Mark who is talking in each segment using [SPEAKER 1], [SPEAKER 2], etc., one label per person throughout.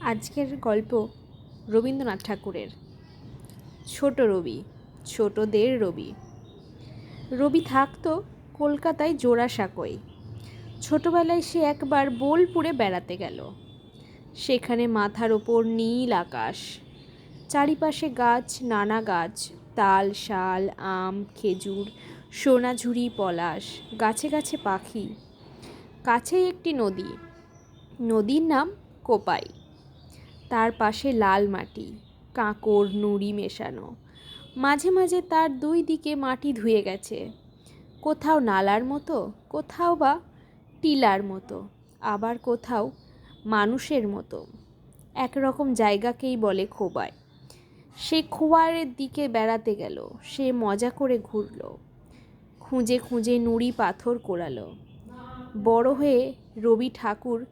[SPEAKER 1] আজকের গল্প রবীন্দ্রনাথ ঠাকুরের। ছোট রবি, ছোটদের রবি। রবি থাকতো কলকাতায় জোড়াসাঁকোয়। ছোটবেলায় সে একবার বোলপুরে বেড়াতে গেল। সেখানে মাথার ওপর নীল আকাশ, চারিপাশে গাছ, নানা গাছ, তাল, শাল, আম, খেজুর, সোনাঝুরি, পলাশ, গাছে গাছে পাখি। কাছেই একটি নদী, নদীর নাম কোপাই। তার পাশে লাল মাটি, কাঁকড় নুড়ি মেশানো। মাঝে মাঝে তার দুই দিকে মাটি ধুয়ে গেছে, কোথাও নালার মতো, কোথাও বা টিলার মতো, আবার কোথাও মানুষের মতো। একরকম জায়গাকেই বলে খোবাই। সে খোয়ারের দিকে বেড়াতে গেল। সে মজা করে ঘুরল, খুঁজে খুঁজে নুড়ি পাথর কোড়ালো। বড় হয়ে রবি ঠাকুর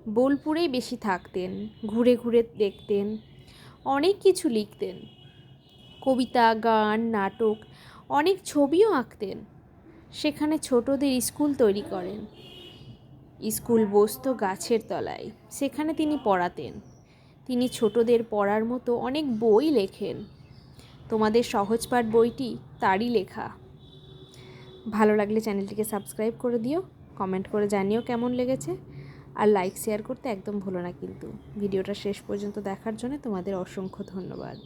[SPEAKER 1] বোলপুরেই বেশি থাকতেন, ঘুরে ঘুরে দেখতেন, অনেক কিছু লিখতেন, কবিতা, গান, নাটক, অনেক ছবিও আঁকতেন। সেখানে ছোটদের স্কুল তৈরি করেন। স্কুল বসতো গাছের তলায়, সেখানে তিনি পড়াতেন। তিনি ছোটদের পড়ার মতো অনেক বই লেখেন। তোমাদের সহজপাঠ বইটি তারই লেখা। ভালো লাগলে চ্যানেলটিকে সাবস্ক্রাইব করে দিও, কমেন্ট করে জানিও কেমন লেগেছে, আর লাইক শেয়ার করতে একদম ভুলো না কিন্তু। ভিডিওটা শেষ পর্যন্ত দেখার জন্য তোমাদের অসংখ্য ধন্যবাদ।